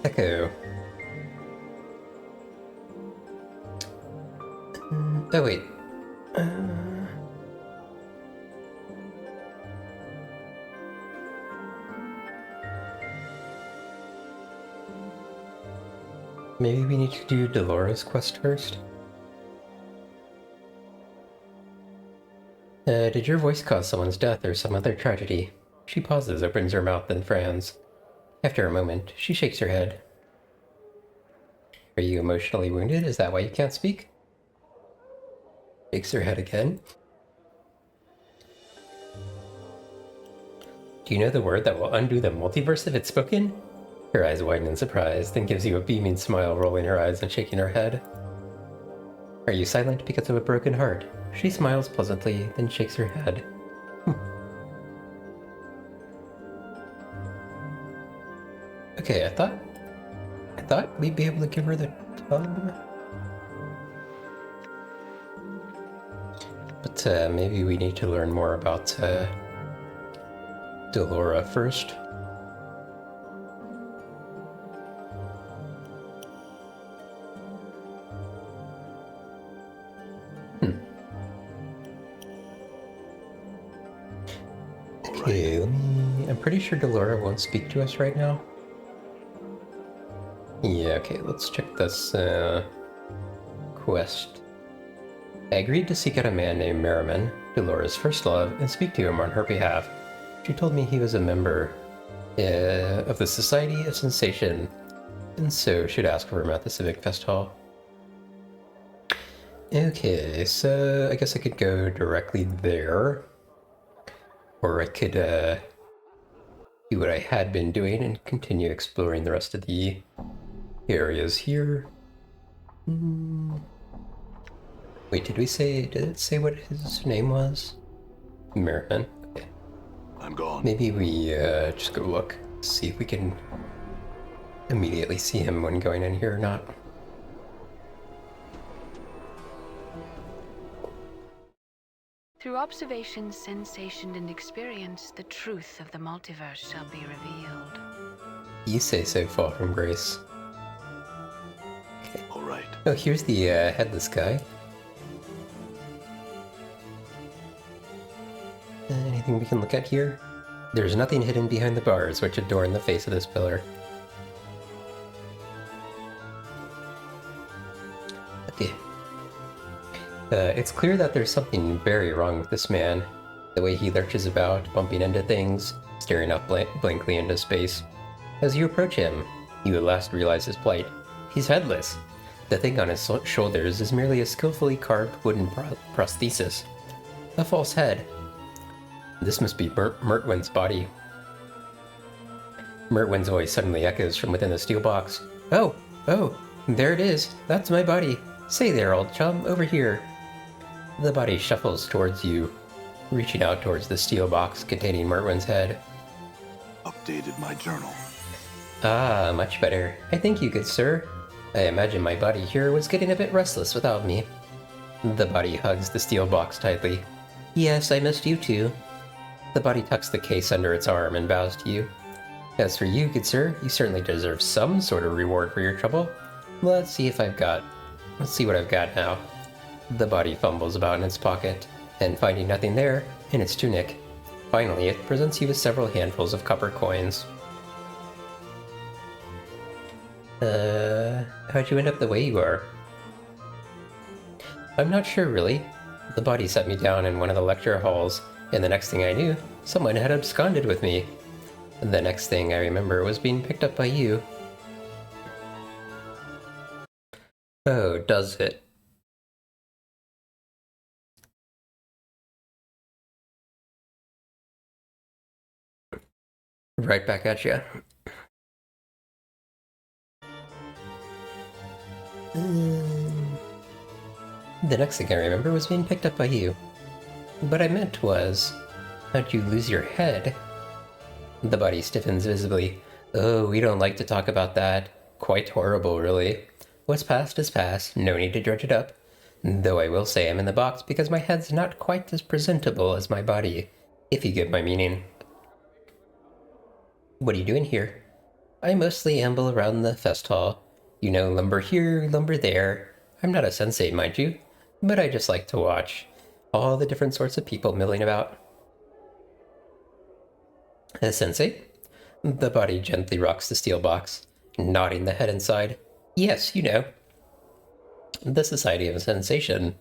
Echo. Oh wait. Maybe we need to do Dolores' quest first? Did your voice cause someone's death or some other tragedy? She pauses, opens her mouth, and frowns. After a moment, she shakes her head. Are you emotionally wounded? Is that why you can't speak? Shakes her head again. Do you know the word that will undo the multiverse if it's spoken? Her eyes widen in surprise, then gives you a beaming smile, rolling her eyes and shaking her head. Are you silent because of a broken heart? She smiles pleasantly, then shakes her head. Okay, I thought we'd be able to give her the tongue. But maybe we need to learn more about Delora first. Okay, I'm pretty sure Delora won't speak to us right now. Yeah, okay, let's check this quest. I agreed to seek out a man named Merriman, Delora's first love, and speak to him on her behalf. She told me he was a member of the Society of Sensation, and so should ask for him at the Civic Festhall. Okay, so I guess I could go directly there. Or I could do what I had been doing and continue exploring the rest of the areas here. Wait, did it say what his name was? Merriman. Okay. I'm gone. Maybe we just go look, see if we can immediately see him when going in here or not. Through observation, sensation, and experience, the truth of the multiverse shall be revealed. You say so, Fall from Grace. Okay. All right. Oh, here's the headless guy. Anything we can look at here? There's nothing hidden behind the bars which adorn the face of this pillar. Okay. It's clear that there's something very wrong with this man. The way he lurches about, bumping into things, staring up blankly into space. As you approach him, you at last realize his plight. He's headless. The thing on his shoulders is merely a skillfully carved wooden prosthesis. A false head. This must be Mertwin's body. Mertwin's voice suddenly echoes from within the steel box. Oh, there it is. That's my body. Say there, old chum, over here. The body shuffles towards you, reaching out towards the steel box containing Mertwin's head. Updated my journal. Ah, much better. I thank you, good sir. I imagine my body here was getting a bit restless without me. The body hugs the steel box tightly. Yes, I missed you too. The body tucks the case under its arm and bows to you. As for you, good sir, you certainly deserve some sort of reward for your trouble. Let's see what I've got now. The body fumbles about in its pocket, and finding nothing there, in its tunic. Finally, it presents you with several handfuls of copper coins. How'd you end up the way you are? I'm not sure, really. The body set me down in one of the lecture halls, and the next thing I knew, someone had absconded with me. The next thing I remember was being picked up by you. Oh, does it? Right back at you. The next thing I remember was being picked up by you. What I meant was, how'd you lose your head? The body stiffens visibly. Oh, we don't like to talk about that. Quite horrible, really. What's past is past, no need to dredge it up. Though I will say I'm in the box because my head's not quite as presentable as my body, if you get my meaning. What are you doing here? I mostly amble around the Festhall. You know, lumber here, lumber there. I'm not a sensei, mind you, but I just like to watch all the different sorts of people milling about. A sensei? The body gently rocks the steel box, nodding the head inside. Yes, you know. The Society of Sensation.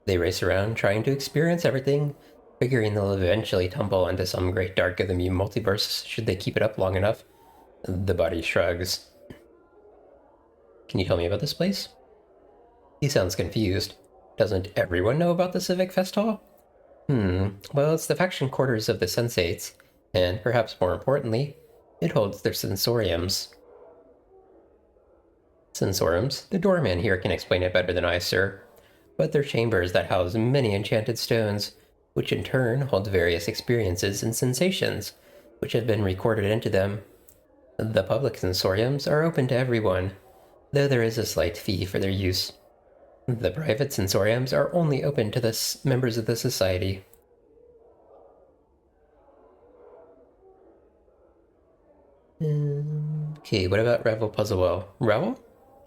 They race around trying to experience everything, figuring they'll eventually tumble into some great dark of the Mu multiverse should they keep it up long enough. The body shrugs. Can you tell me about this place? He sounds confused. Doesn't everyone know about the Civic Festhall? Well, it's the faction quarters of the Sensates, and perhaps more importantly, it holds their sensoriums. Sensoriums? The doorman here can explain it better than I, sir. But they're chambers that house many enchanted stones, which in turn hold various experiences and sensations, which have been recorded into them. The public sensoriums are open to everyone, though there is a slight fee for their use. The private sensoriums are only open to the members of the society. Okay, what about Revel Puzzlewell? Revel?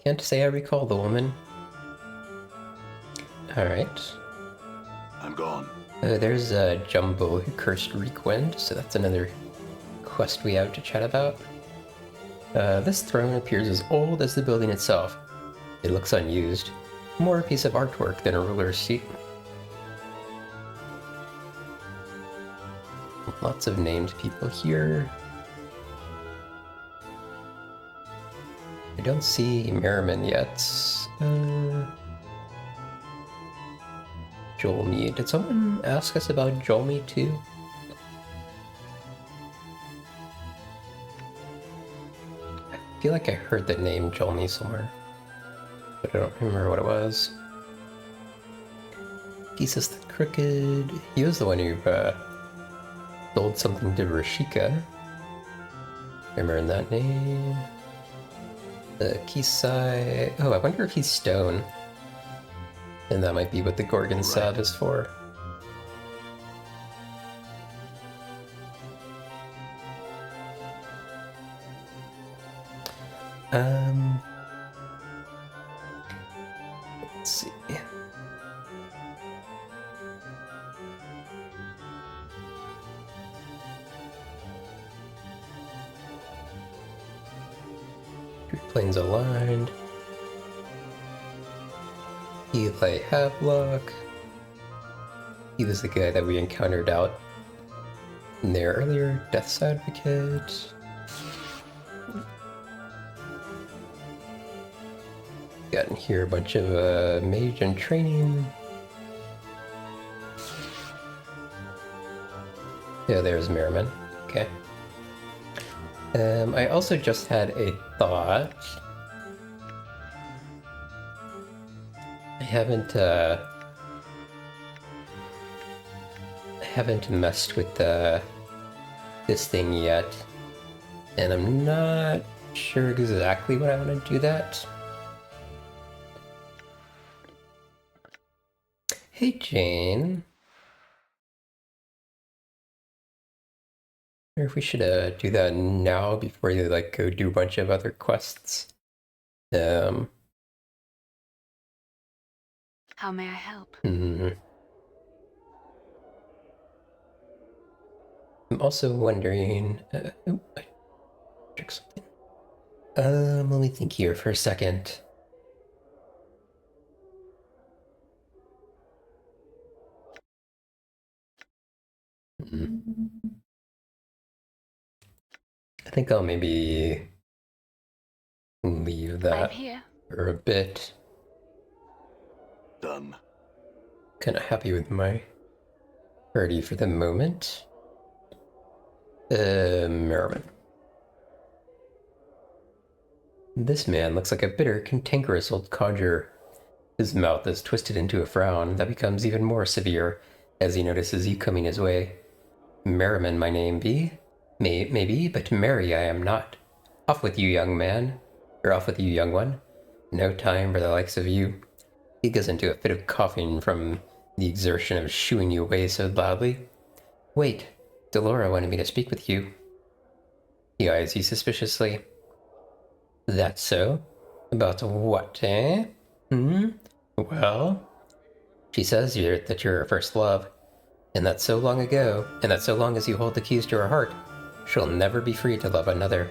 Can't say I recall the woman. Alright. I'm gone. There's Jumbo who cursed Reekwind, so that's another quest we have to chat about. This throne appears as old as the building itself. It looks unused. More a piece of artwork than a ruler's seat. Lots of named people here. I don't see Merriman yet. Jolmy. Did someone ask us about Jolmy too? I feel like I heard the name Jolmy somewhere, but I don't remember what it was. Jesus the Crooked. He was the one who sold something to Rashika. Remember that name? The Kisai. Oh, I wonder if he's stone. And that might be what the Gorgon Salve is for. Let's see. Planes aligned. Eli Havelock. He was the guy that we encountered out in there earlier. Death's Advocate. Got in here a bunch of mage and training. Yeah, there's Merriman. Okay. I also just had a thought. I haven't messed with this thing yet, and I'm not sure exactly what I want to do that. Hey, Jane. I wonder if we should do that now before you like go do a bunch of other quests. How may I help? I'm also wondering. I check something. Let me think here for a second. I think I'll maybe leave that I'm here. for a bit. Done. Kind of happy with my party for the moment. Merriman. This man looks like a bitter, cantankerous old codger. His mouth is twisted into a frown that becomes even more severe as he notices you coming his way. Merriman my name be? Maybe, but merry I am not. Off with you, young man. Or off with you, young one. No time for the likes of you. He goes into a fit of coughing from the exertion of shooing you away so loudly. Wait, Delora wanted me to speak with you. He eyes you suspiciously. That's so? About what, eh? Well, she says that you're her first love, and that so long ago, and that so long as you hold the keys to her heart, she'll never be free to love another.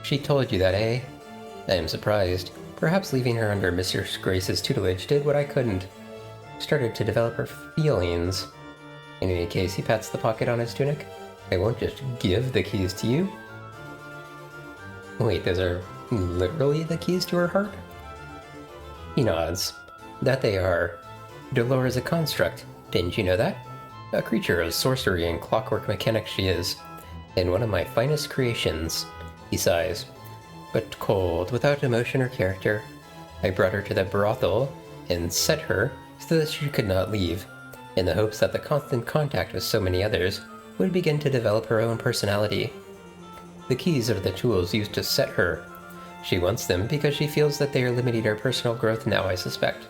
She told you that, eh? I am surprised. Perhaps leaving her under Mistress Grace's tutelage did what I couldn't. Started to develop her feelings. In any case, he pats the pocket on his tunic. I won't just give the keys to you. Wait, those are literally the keys to her heart? He nods. That they are. Dolor is a construct. Didn't you know that? A creature of sorcery and clockwork mechanics she is. And one of my finest creations. He sighs. But cold, without emotion or character. I brought her to the brothel and set her so that she could not leave, in the hopes that the constant contact with so many others would begin to develop her own personality. The keys are the tools used to set her. She wants them because she feels that they are limiting her personal growth now, I suspect.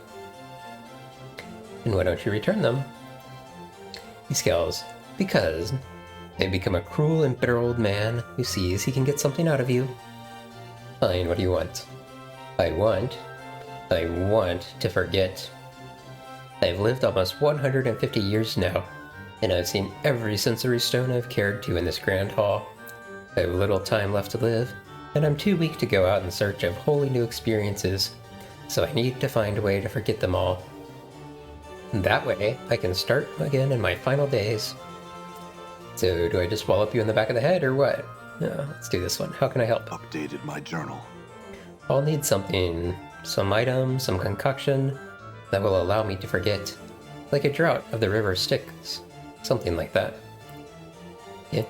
And why don't you return them? He scowls. Because I've become a cruel and bitter old man who sees he can get something out of you. Fine, what do you want? I want to forget. I've lived almost 150 years now, and I've seen every sensory stone I've cared to in this grand hall. I have little time left to live, and I'm too weak to go out in search of wholly new experiences, so I need to find a way to forget them all. That way, I can start again in my final days. So, do I just wallop you in the back of the head, or what? Let's do this one. How can I help? Updated my journal. I'll need something, some item, some concoction that will allow me to forget. Like a draught of the river Styx. Something like that. Yeah.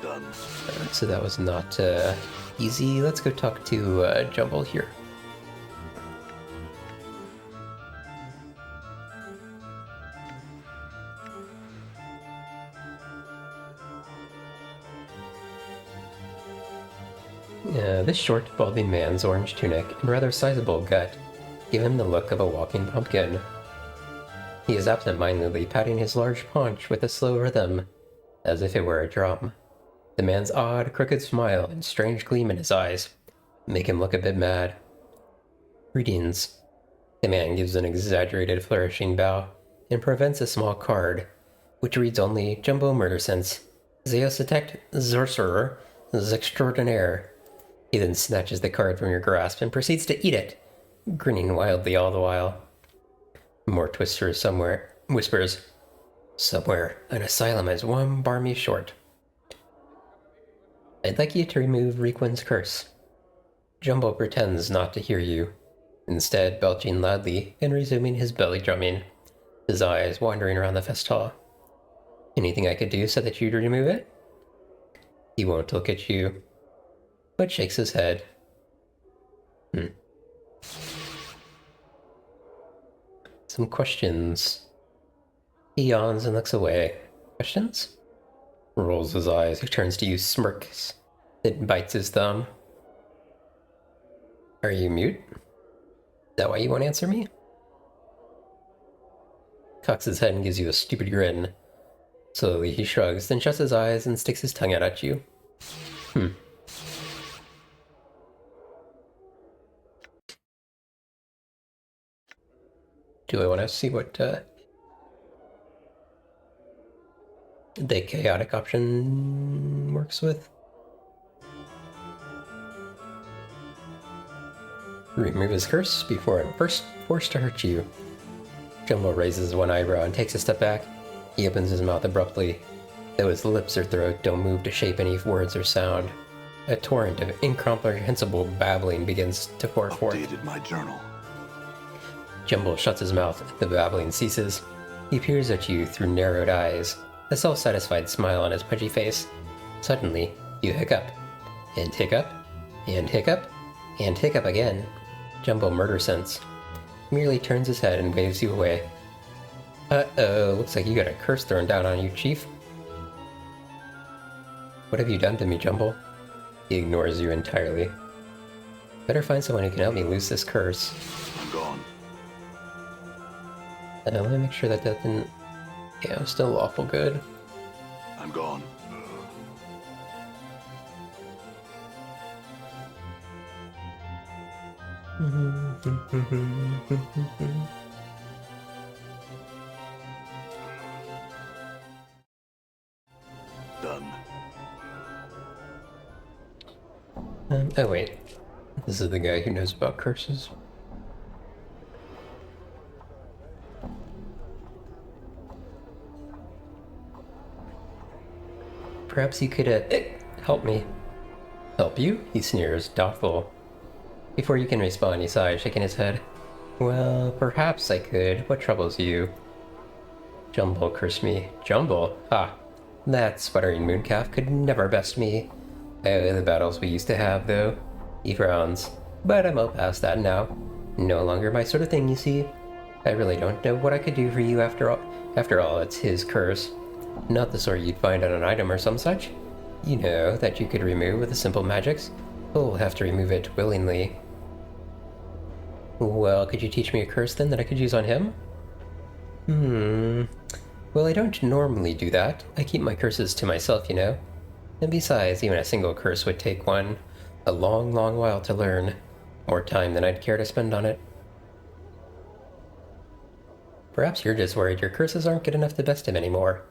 Done. So that was not easy. Let's go talk to Jumble here. This short, balding man's orange tunic and rather sizable gut give him the look of a walking pumpkin. He is absent-mindedly patting his large paunch with a slow rhythm, as if it were a drum. The man's odd, crooked smile and strange gleam in his eyes make him look a bit mad. Greetings. The man gives an exaggerated, flourishing bow and presents a small card, which reads only Jumbo Murdersense, Zeositect Sorcerer Extraordinaire. He then snatches the card from your grasp and proceeds to eat it, grinning wildly all the while. Mort whispers, somewhere, an asylum is one barmy short. I'd like you to remove Requin's curse. Jumbo pretends not to hear you, instead belching loudly and resuming his belly drumming, his eyes wandering around the Festhall. Anything I could do so that you'd remove it? He won't look at you, but shakes his head. Some questions. He yawns and looks away. Questions? Rolls his eyes. He turns to you, smirks, then bites his thumb. Are you mute? Is that why you won't answer me? Cocks his head and gives you a stupid grin. Slowly he shrugs, then shuts his eyes and sticks his tongue out at you. Do I want to see what the chaotic option works with? Remove his curse before I'm first forced to hurt you. Jumbo raises one eyebrow and takes a step back. He opens his mouth abruptly, though his lips or throat don't move to shape any words or sound. A torrent of incomprehensible babbling begins to pour forth. Updated my journal. Jumbo shuts his mouth. The babbling ceases. He peers at you through narrowed eyes, a self-satisfied smile on his pudgy face. Suddenly, you hiccup. And hiccup. And hiccup. And hiccup again. Jumbo Murdersense merely turns his head and waves you away. Uh-oh, looks like you got a curse thrown down on you, Chief. What have you done to me, Jumbo? He ignores you entirely. Better find someone who can help me lose this curse. I'm gone. Let me make sure that didn't... Yeah, I'm still awful good. I'm gone. Done. Oh wait, this is the guy who knows about curses. Perhaps you could, help me. Help you? He sneers, doubtful. Before you can respond, he sighs, shaking his head. Well, perhaps I could. What troubles you? Jumble cursed me. Jumble? Ha! That sputtering mooncalf could never best me. Oh, the battles we used to have, though. He frowns. But I'm all past that now. No longer my sort of thing, you see. I really don't know what I could do for you after all. After all, it's his curse. Not the sort you'd find on an item or some such. You know, that you could remove with a simple magics. You'll have to remove it willingly. Well, could you teach me a curse then that I could use on him? Well, I don't normally do that. I keep my curses to myself, you know. And besides, even a single curse would take one a long, long while to learn. More time than I'd care to spend on it. Perhaps you're just worried your curses aren't good enough to best him anymore.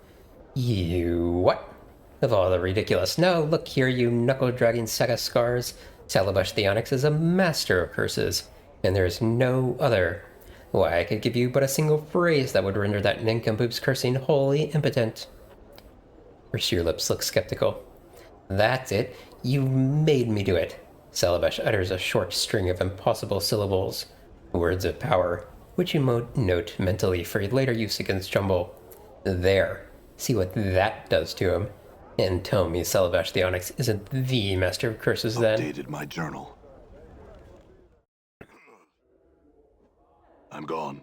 You what? Of all the ridiculous. No, look here, you knuckle-dragging sack of scars. Salabash the Onyx is a master of curses, and there is no other. Why, I could give you but a single phrase that would render that nincompoop's cursing wholly impotent. Her sheer lips look skeptical. That's it. You made me do it. Salabash utters a short string of impossible syllables. Words of power, which you note mentally for later use against Jumble. There. See what that does to him. And tell me Salabash the Onyx isn't the master of curses then. Updated my journal. I'm gone.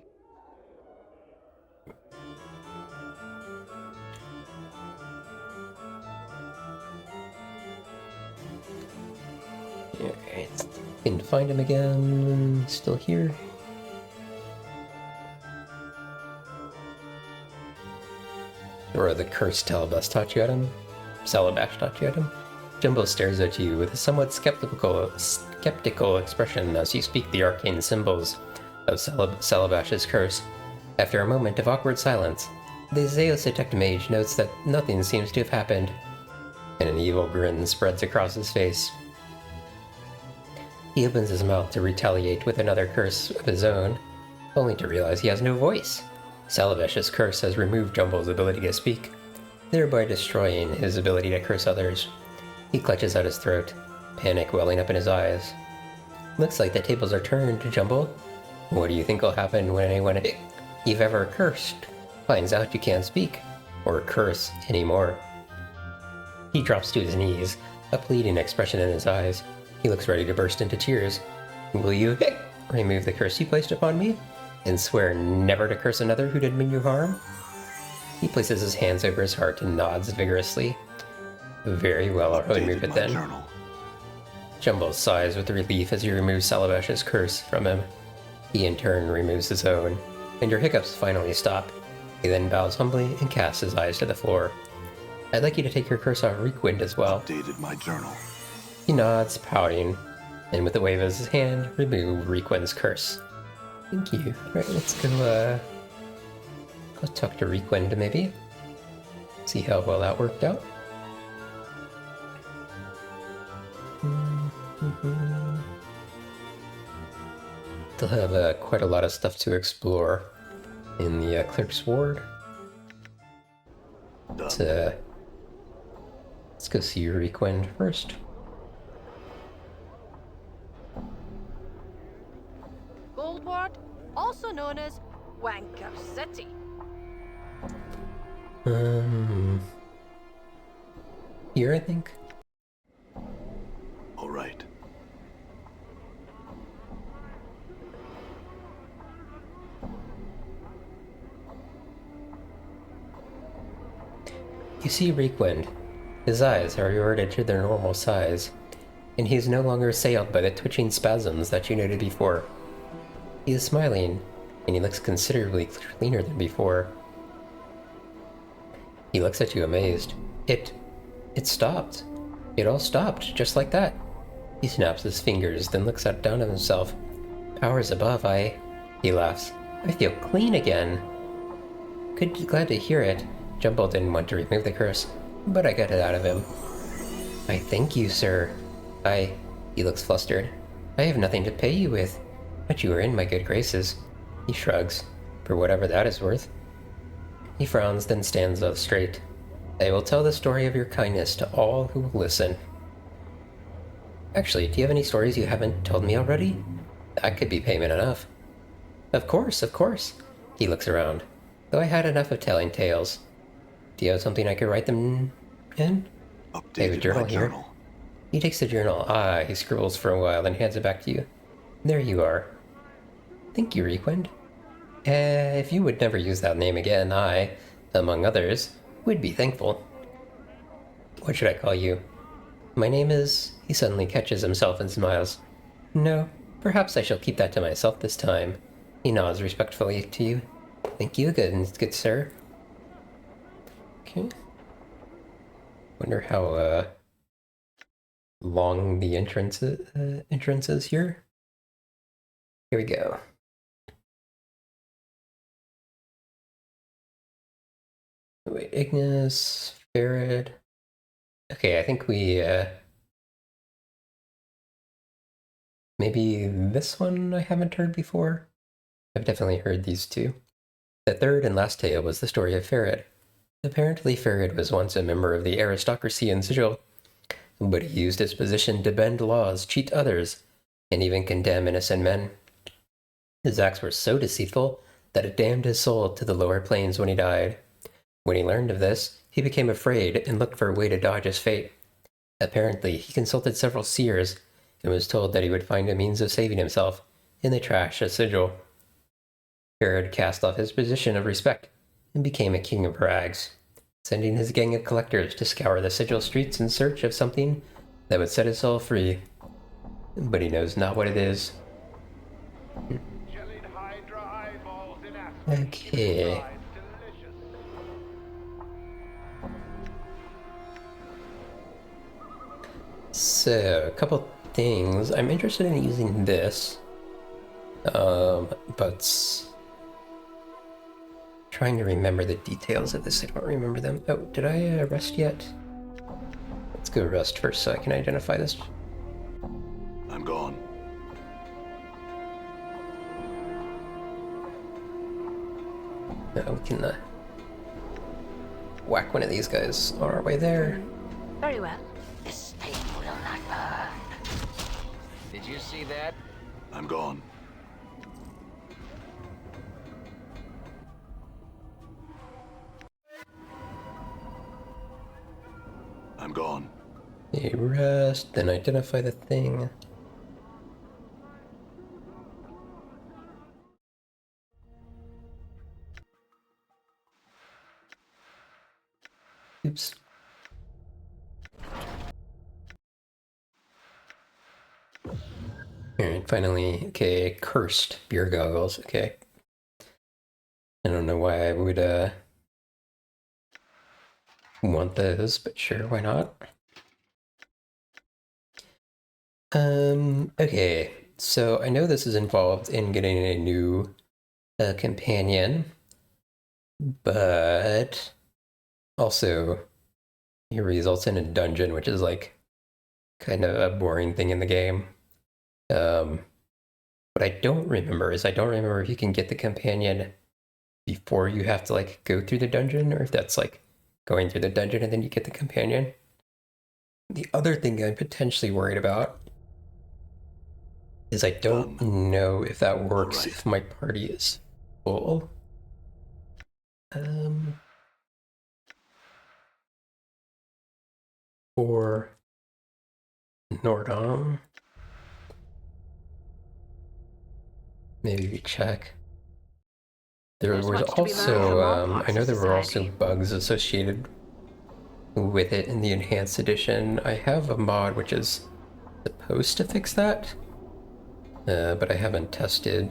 Alright, can find him again. Still here. Or the cursed Salabash taught you at him. Salabash taught you at him. Jumbo stares at you with a somewhat skeptical expression as you speak the arcane symbols of Salabash's curse. After a moment of awkward silence, the Zeus Detect Mage notes that nothing seems to have happened, and an evil grin spreads across his face. He opens his mouth to retaliate with another curse of his own, only to realize he has no voice. Salabash's curse has removed Jumble's ability to speak, thereby destroying his ability to curse others. He clutches at his throat, panic welling up in his eyes. Looks like the tables are turned, Jumble. What do you think will happen when anyone you've ever cursed finds out you can't speak or curse anymore? He drops to his knees, a pleading expression in his eyes. He looks ready to burst into tears. Will you remove the curse you placed upon me and swear never to curse another who did me you harm? He places his hands over his heart and nods vigorously. Very well, I'll remove it then. Journal. Jumble sighs with relief as he removes Salabash's curse from him. He in turn removes his own, and your hiccups finally stop. He then bows humbly and casts his eyes to the floor. I'd like you to take your curse off Reekwind as well. Updated my journal. He nods, pouting, and with a wave of his hand, remove Reekwind's curse. Thank you. Alright, let's go talk to Reekwind maybe. See how well that worked out. They'll have quite a lot of stuff to explore in the Clerk's Ward. Let's go see Reekwind first. Goldward, also known as Wanker City. Here, I think. All right. You see Reekwind. His eyes are reverted to their normal size, and he is no longer assailed by the twitching spasms that you noted before. He is smiling, and he looks considerably cleaner than before. He looks at you amazed. It stopped. It all stopped, just like that. He snaps his fingers, then looks down at himself. Powers above, He laughs. I feel clean again. Glad to hear it. Jumble didn't want to remove the curse, but I got it out of him. I thank you, sir. He looks flustered. I have nothing to pay you with, but you are in my good graces. He shrugs, for whatever that is worth. He frowns, then stands up straight. I will tell the story of your kindness to all who will listen. Actually, do you have any stories you haven't told me already? That could be payment enough. Of course, of course. He looks around. Though I had enough of telling tales. Do you have something I could write them in? I have a journal here. He takes the journal. He scribbles for a while, then hands it back to you. There you are. Thank you, Requind. If you would never use that name again, I, among others, would be thankful. What should I call you? My name is... He suddenly catches himself and smiles. No, perhaps I shall keep that to myself this time. He nods respectfully to you. Thank you, good sir. Okay. Wonder how, long the entrance is here. Here we go. Wait, Ignis, Farad. Okay, I think we, maybe this one I haven't heard before. I've definitely heard these two. The third and last tale was the story of Farad. Apparently Farad was once a member of the aristocracy in Sigil, but he used his position to bend laws, cheat others, and even condemn innocent men. His acts were so deceitful that it damned his soul to the lower planes when he died. When he learned of this, he became afraid and looked for a way to dodge his fate. Apparently, he consulted several seers and was told that he would find a means of saving himself in the trash of Sigil. Farad cast off his position of respect and became a king of rags, sending his gang of collectors to scour the Sigil streets in search of something that would set his soul free. But he knows not what it is. Okay. So, a couple things. I'm interested in using this. But trying to remember the details of this. I don't remember them. Oh, did I rest yet? Let's go rest first so I can identify this. I'm gone. We can whack one of these guys on our way there. Very well. This thing will not burn. Did you see that? I'm gone. I'm gone. A rest, then identify the thing. Oops. Alright, finally, okay, cursed beer goggles, okay. I don't know why I would, want those, but sure, why not? Okay, so I know this is involved in getting a new companion, but also it results in a dungeon, which is like kind of a boring thing in the game. What I don't remember is if you can get the companion before you have to like go through the dungeon, or if that's like going through the dungeon and then you get the companion. The other thing I'm potentially worried about is I don't know if that works if my party is full. For Nordom, maybe we check. There was also, I know there were also bugs associated with it in the Enhanced Edition. I have a mod which is supposed to fix that, but I haven't tested.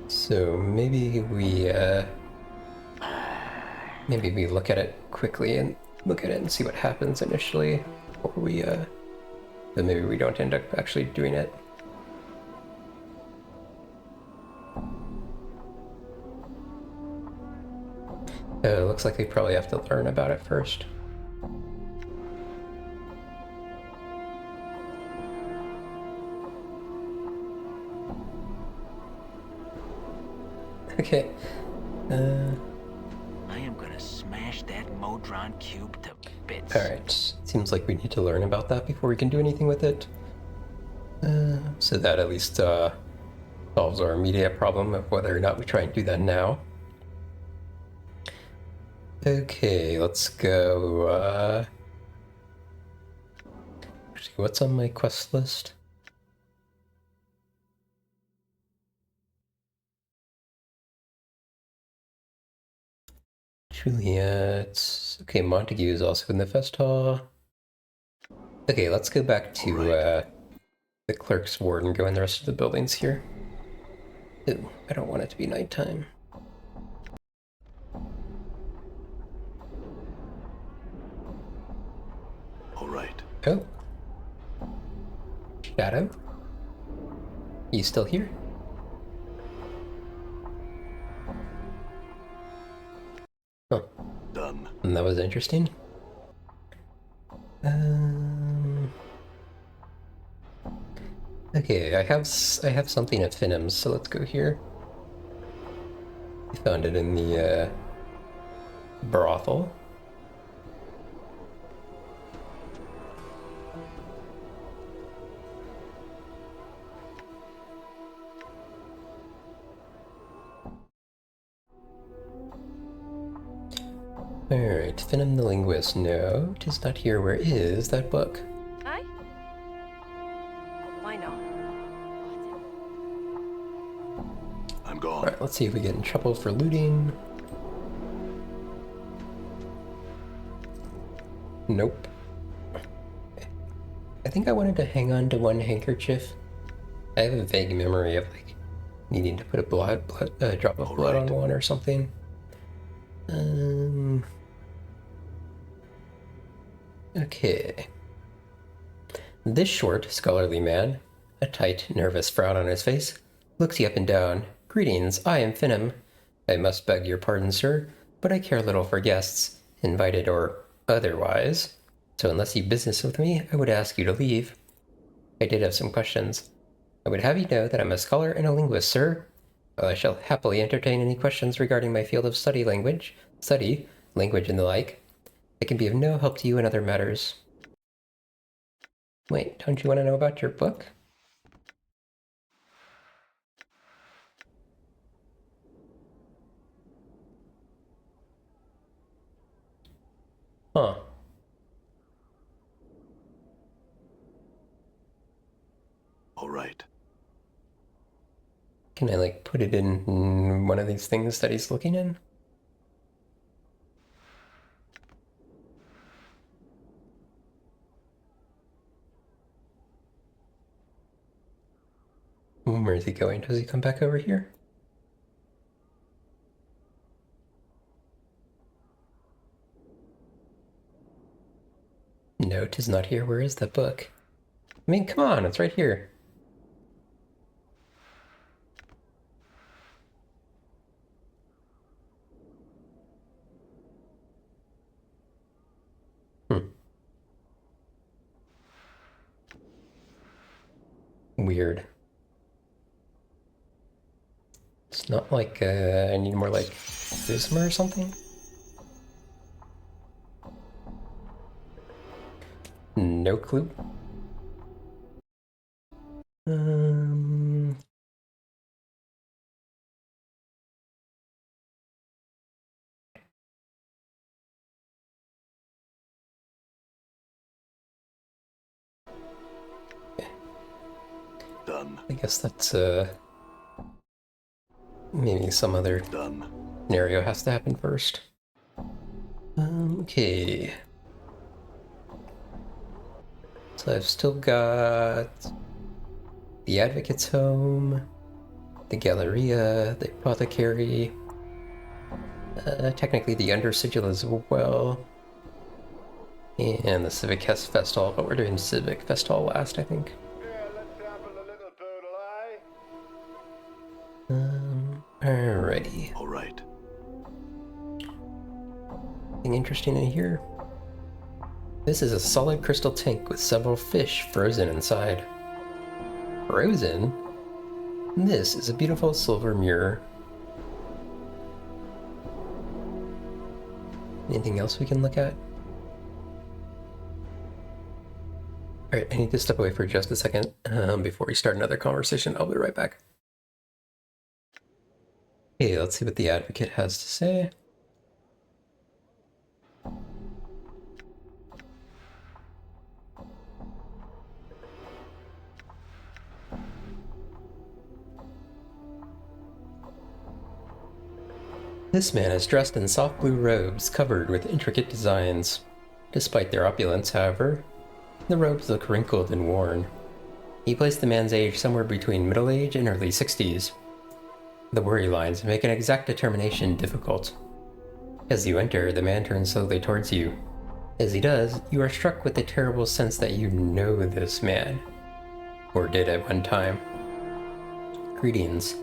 So maybe we look at it quickly and look at it and see what happens initially, or but maybe we don't end up actually doing it. looks like we probably have to learn about it first. Okay. I am gonna smash that Modron cube to bits. Alright. Seems like we need to learn about that before we can do anything with it. So that at least solves our immediate problem of whether or not we try and do that now. Okay, let's go, actually, what's on my quest list? Juliet. Okay, Montague is also in the Festhall. Okay, let's go back to the Clerk's Ward and go in the rest of the buildings here. Ooh, I don't want it to be nighttime. All right. Oh. Shadow? You still here? Huh. Done. And that was interesting. Okay, I have something at Finham's, so let's go here. I found it in the brothel. Alright, Finham the Linguist. No, 'tis not here. Where is that book? Aye? Why not? I'm gone. Alright, let's see if we get in trouble for looting. Nope. I think I wanted to hang on to one handkerchief. I have a vague memory of like needing to put a drop of blood on one or something. Okay. This short, scholarly man, a tight, nervous frown on his face, looks you up and down. Greetings, I am Finham. I must beg your pardon, sir, but I care little for guests, invited or otherwise. So unless you business with me, I would ask you to leave. I did have some questions. I would have you know that I'm a scholar and a linguist, sir. While I shall happily entertain any questions regarding my field of language, and the like. I can be of no help to you in other matters. Wait, don't you want to know about your book? Huh. All right. Can I, like, put it in one of these things that he's looking in? Where is he going? Does he come back over here? No, 'tis not here. Where is that book? I mean, come on, it's right here. Weird. It's not like, I need more, like, charisma or something? No clue. Done. I guess that's, maybe some other Done. scenario has to happen first. Okay. So I've still got the Advocate's Home, the Galleria, the Apothecary, technically the Under Sigil as well, and the Civic Festhall, but we're doing Civic Festhall last, I think. All Alrighty. right. anything interesting in here? This is a solid crystal tank with several fish frozen inside. Frozen? This is a beautiful silver mirror. Anything else we can look at? Alright, I need to step away for just a second before we start another conversation. I'll be right back. Okay, let's see what the advocate has to say. This man is dressed in soft blue robes covered with intricate designs. Despite their opulence, however, the robes look wrinkled and worn. He placed the man's age somewhere between middle age and early 60s. The worry lines make an exact determination difficult. As you enter, the man turns slowly towards you. As he does, you are struck with the terrible sense that you know this man. Or did at one time. Greetings.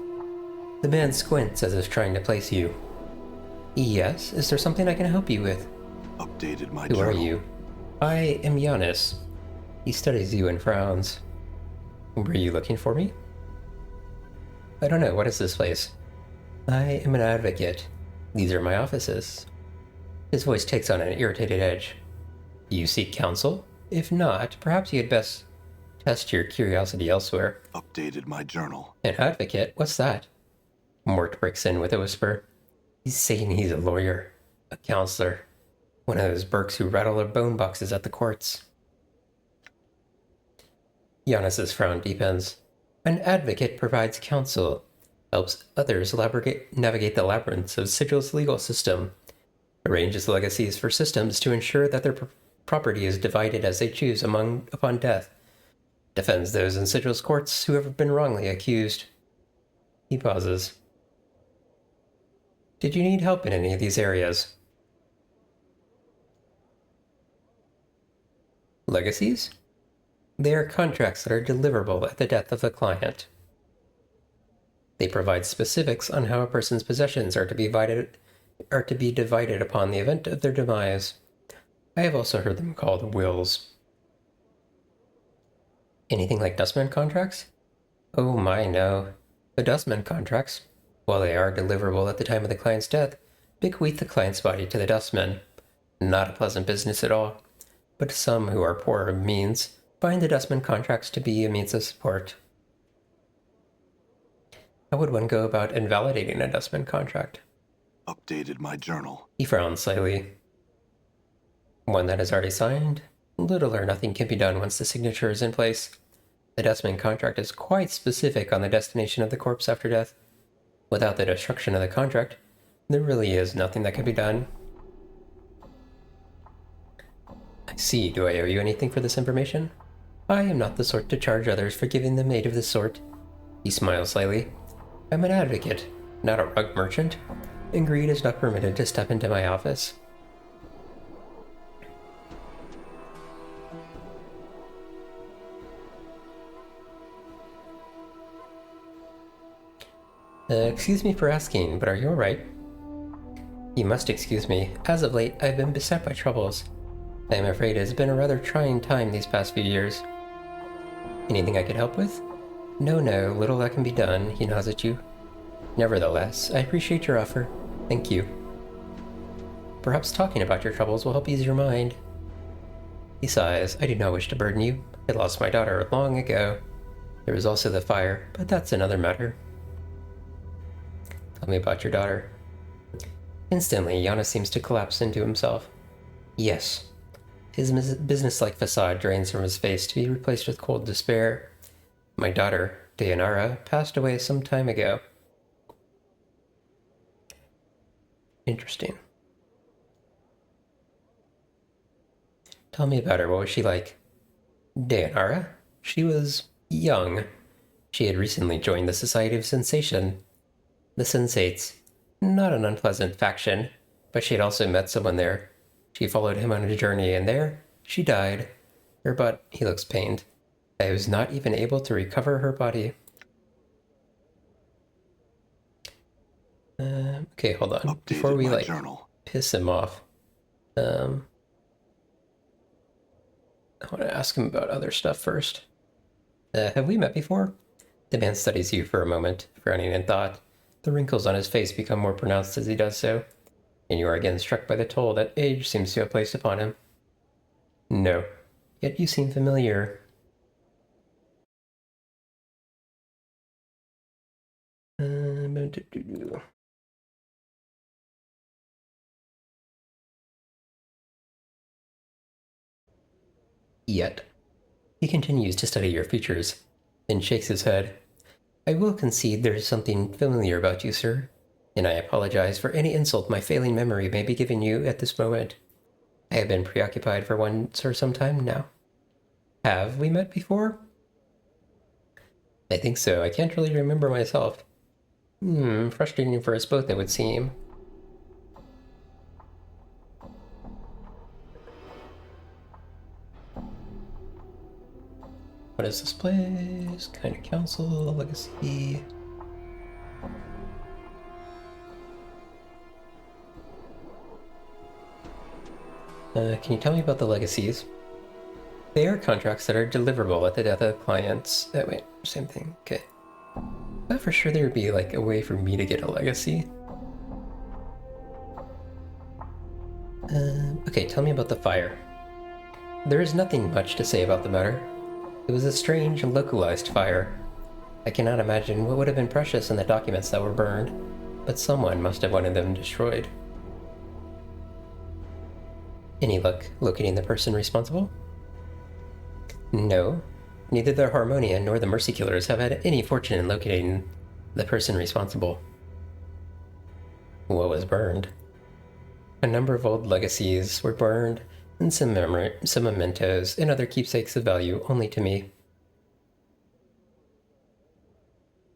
The man squints as if trying to place you. Yes, is there something I can help you with? Updated my Who journal. are you? I am Giannis. He studies you and frowns. Were you looking for me? I don't know, what is this place? I am an advocate. These are my offices. His voice takes on an irritated edge. Do you seek counsel? If not, perhaps you had best test your curiosity elsewhere. Updated my journal. An advocate? What's that? Mort breaks in with a whisper. He's saying he's a lawyer, a counselor, one of those Burks who rattle their bone boxes at the courts. Giannis's frown deepens. An advocate provides counsel, helps others navigate the labyrinths of Sigil's legal system, arranges legacies for systems to ensure that their property is divided as they choose upon death, defends those in Sigil's courts who have been wrongly accused. He pauses. Did you need help in any of these areas? Legacies? They are contracts that are deliverable at the death of the client. They provide specifics on how a person's possessions are to be divided upon the event of their demise. I have also heard them called wills. Anything like dustman contracts? Oh my, no. The dustman contracts, while they are deliverable at the time of the client's death, bequeath the client's body to the dustman. Not a pleasant business at all, but some who are poor of means find the dustman contracts to be a means of support. How would one go about invalidating a dustman contract? Updated my journal. He frowned slightly. One that is already signed? Little or nothing can be done once the signature is in place. The dustman contract is quite specific on the destination of the corpse after death. Without the destruction of the contract, there really is nothing that can be done. I see. Do I owe you anything for this information? I am not the sort to charge others for giving them aid of this sort. He smiles slightly. I'm an advocate, not a rug merchant, and greed is not permitted to step into my office. Excuse me for asking, but are you alright? You must excuse me. As of late, I've been beset by troubles. I am afraid it has been a rather trying time these past few years. Anything I could help with? No, little that can be done, he nods at you. Nevertheless, I appreciate your offer. Thank you. Perhaps talking about your troubles will help ease your mind. He sighs. I do not wish to burden you. I lost my daughter long ago. There was also the fire, but that's another matter. Tell me about your daughter. Instantly, Giannis seems to collapse into himself. Yes. His businesslike facade drains from his face to be replaced with cold despair. My daughter, Dayanara, passed away some time ago. Interesting. Tell me about her. What was she like? Dayanara? She was young. She had recently joined the Society of Sensation. The Sensates. Not an unpleasant faction, but she had also met someone there. She followed him on a journey, and there, she died. But he looks pained. I was not even able to recover her body. Okay, hold on. Updated Before we, my journal. piss him off. I want to ask him about other stuff first. Have we met before? The man studies you for a moment, frowning in thought. The wrinkles on his face become more pronounced as he does so, and you are again struck by the toll that age seems to have placed upon him. No, yet you seem familiar. Yet. He continues to study your features, then shakes his head. I will concede there is something familiar about you, sir, and I apologize for any insult my failing memory may be giving you at this moment. I have been preoccupied for some time now. Have we met before? I think so. I can't really remember myself. Frustrating for us both, it would seem. What is this place? Kind of council, legacy. Can you tell me about the legacies? They are contracts that are deliverable at the death of clients. Wait, same thing. Okay. I thought for sure there would be like a way for me to get a legacy. Okay, tell me about the fire. There is nothing much to say about the matter. It was a strange and localized fire. I cannot imagine what would have been precious in the documents that were burned, but someone must have wanted them destroyed. Any luck locating the person responsible? No. Neither the Harmonia nor the Mercy Killers have had any fortune in locating the person responsible. What was burned? A number of old legacies were burned, and some mementos and other keepsakes of value only to me.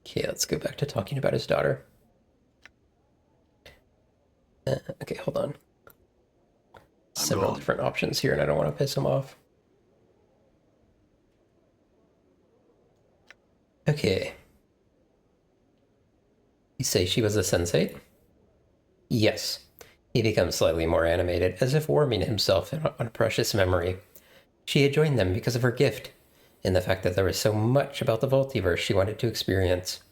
Okay, let's go back to talking about his daughter. Okay, hold on. Several different options here, and I don't want to piss him off. Okay. You say she was a sensate? Yes. He becomes slightly more animated, as if warming himself on a precious memory. She had joined them because of her gift, and the fact that there was so much about the Multiverse she wanted to experience.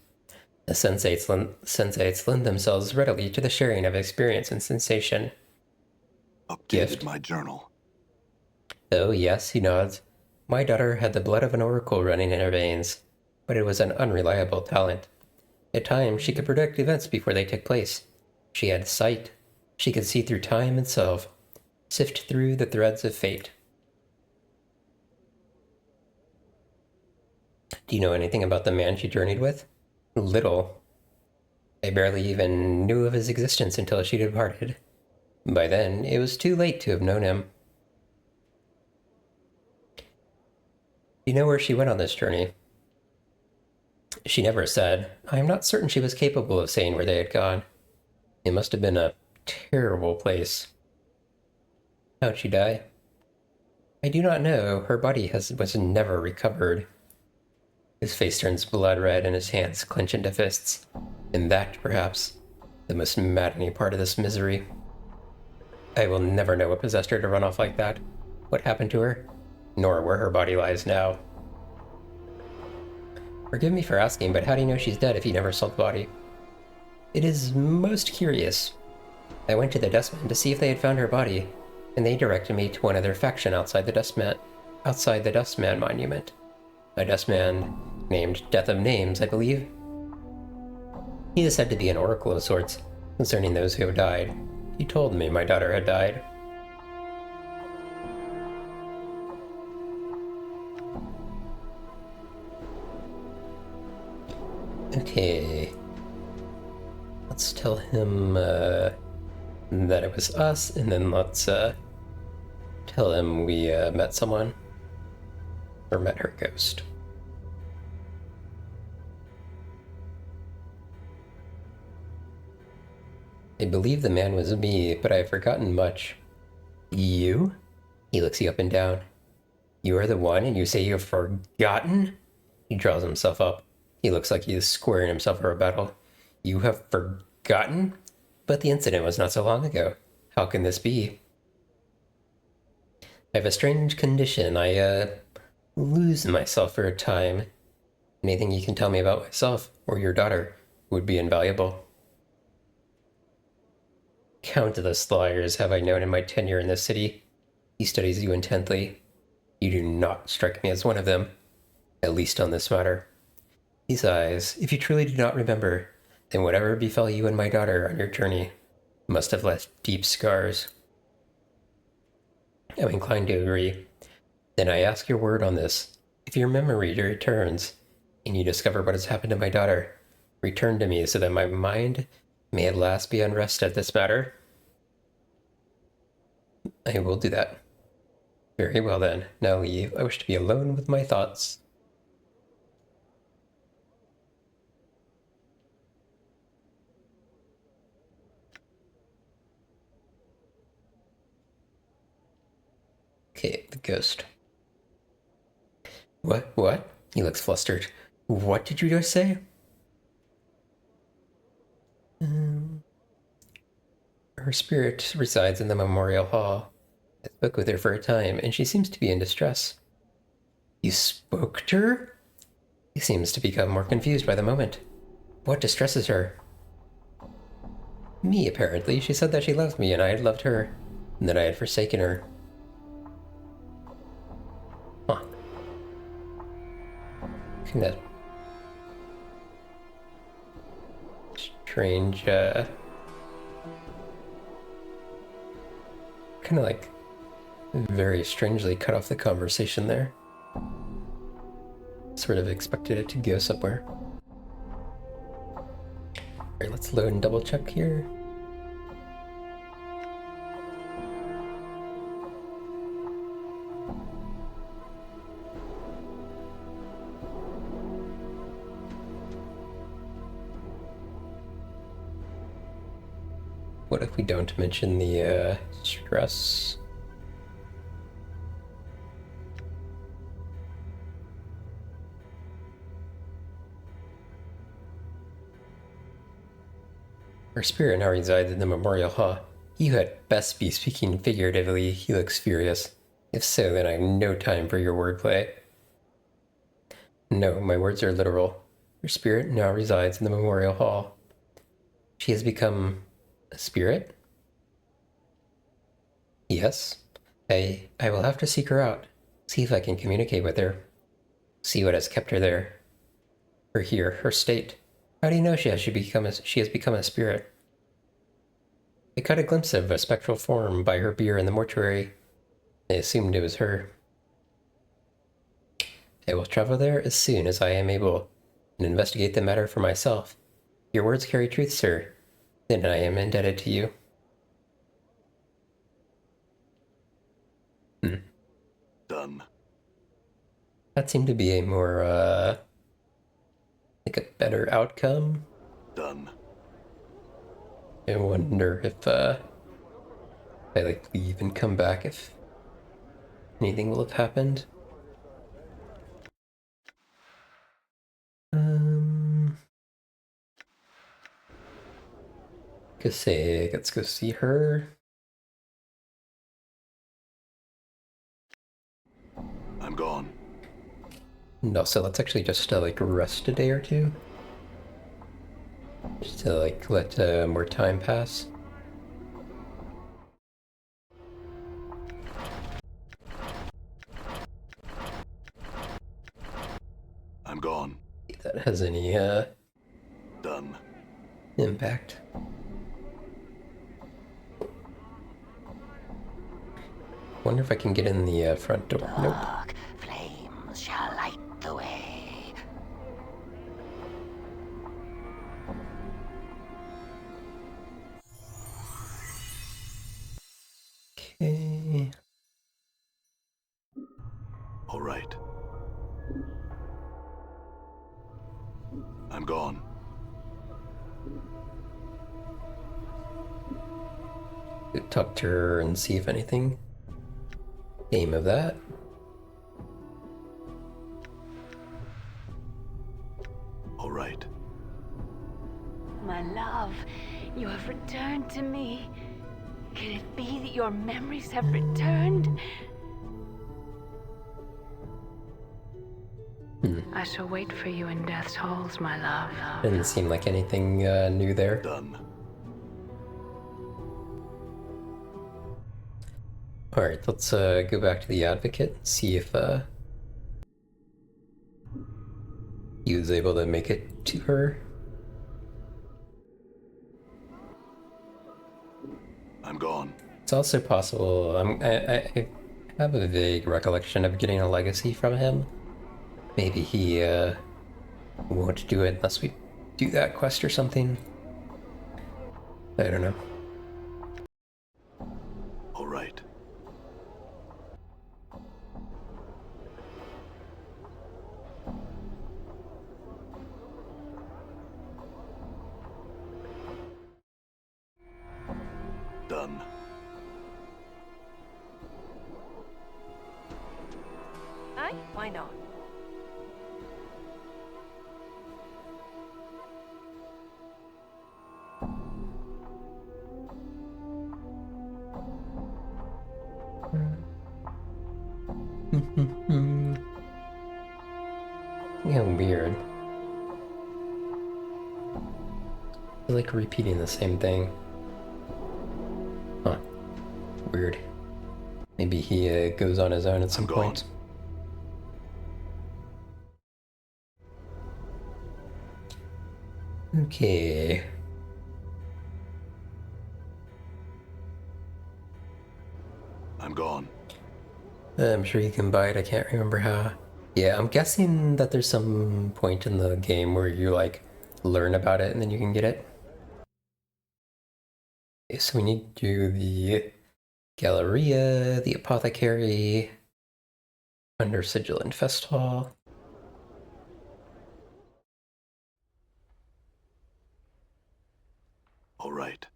The sensates lend themselves readily to the sharing of experience and sensation. Updated Gift. my journal. Oh, yes, he nods. My daughter had the blood of an oracle running in her veins, but it was an unreliable talent. At times, she could predict events before they took place. She had sight. She could see through time itself, sift through the threads of fate. Do you know anything about the man she journeyed with? Little. I barely even knew of his existence until she departed. By then, it was too late to have known him. Do you know where she went on this journey? She never said. I am not certain she was capable of saying where they had gone. It must have been a terrible place. How'd she die? I do not know. Her body was never recovered. His face turns blood red and his hands clench into fists. And that, perhaps, the most maddening part of this misery. I will never know what possessed her to run off like that, what happened to her, nor where her body lies now. Forgive me for asking, but how do you know she's dead if you never saw the body? It is most curious. I went to the dustmen to see if they had found her body, and they directed me to one of their faction outside the Dustman monument. A dustman named Death of Names, I believe. He is said to be an oracle of sorts, concerning those who have died. He told me my daughter had died. Okay. Let's tell him that it was us, and then let's tell him we met someone. Or met her ghost. I believe the man was me, but I have forgotten much. You? He looks you up and down. You are the one, and you say you have forgotten? He draws himself up. He looks like he is squaring himself for a battle. You have forgotten? But the incident was not so long ago. How can this be? I have a strange condition. I lose myself for a time. Anything you can tell me about myself or your daughter would be invaluable. Countless lawyers have I known in my tenure in this city. He studies you intently. You do not strike me as one of them, at least on this matter. Besides, if you truly do not remember, then whatever befell you and my daughter on your journey must have left deep scars. I'm inclined to agree. Then I ask your word on this. If your memory returns, and you discover what has happened to my daughter, return to me so that my mind may at last be unrested at this matter. I will do that. Very well then. Now leave. I wish to be alone with my thoughts. Okay, the ghost. What? He looks flustered. What did you just say? Her spirit resides in the memorial hall. I spoke with her for a time, and she seems to be in distress. You spoke to her? He seems to become more confused by the moment. What distresses her? Me, apparently. She said that she loved me, and I had loved her, and that I had forsaken her. Huh. I think that strange, kind of like very strangely cut off the conversation there. Sort of expected it to go somewhere. Alright, let's load and double check here. What if we don't mention the stress? Her spirit now resides in the memorial hall. You had best be speaking figuratively. He looks furious. If so, then I have no time for your wordplay. No, my words are literal. Her spirit now resides in the memorial hall. She has become a spirit? Yes. I will have to seek her out. See if I can communicate with her. See what has kept her there. Or here, her state. How do you know she has become a spirit? I caught a glimpse of a spectral form by her bier in the mortuary. I assumed it was her. I will travel there as soon as I am able, and investigate the matter for myself. Your words carry truth, sir. Then I am indebted to you. Done. That seemed to be a more, like a better outcome. Done. I wonder if, I like leave and come back if anything will have happened. Let's go see her. I'm gone. No, so let's actually just like rest a day or two. Just to like let more time pass. I'm gone. If that has any Done. impact. Wonder if I can get in the front door. Nope. Look, flames shall light the way. Okay. All right. I'm gone. Talk to her and see if anything came of that. All right. My love, you have returned to me. Can it be that your memories have returned? I shall wait for you in Death's halls, my love. Didn't seem like anything new there. Done. Alright, let's go back to the Advocate and see if he was able to make it to her. I'm gone. It's also possible, I have a vague recollection of getting a legacy from him. Maybe he won't do it unless we do that quest or something. I don't know. All right. Done. Aye, why not? Yeah, weird. I feel like repeating the same thing. Huh. Weird. Maybe he goes on his own at some I'm gone. point. Okay. I'm gone. I'm sure you can buy it, I can't remember how. Yeah, I'm guessing that there's some point in the game where you, like, learn about it and then you can get it. Okay, so we need to do the Galleria, the Apothecary, under Sigil and Festhall. All right.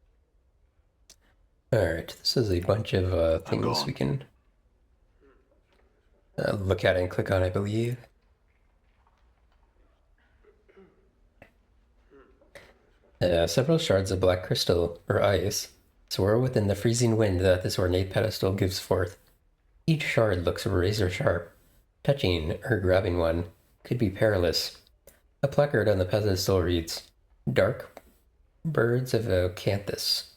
Alright, this is a bunch of things gone. we can look at and click on, I believe. Several shards of black crystal, or ice, soar within the freezing wind that this ornate pedestal gives forth. Each shard looks razor sharp. Touching or grabbing one could be perilous. A placard on the pedestal reads, Dark Birds of Acanthus.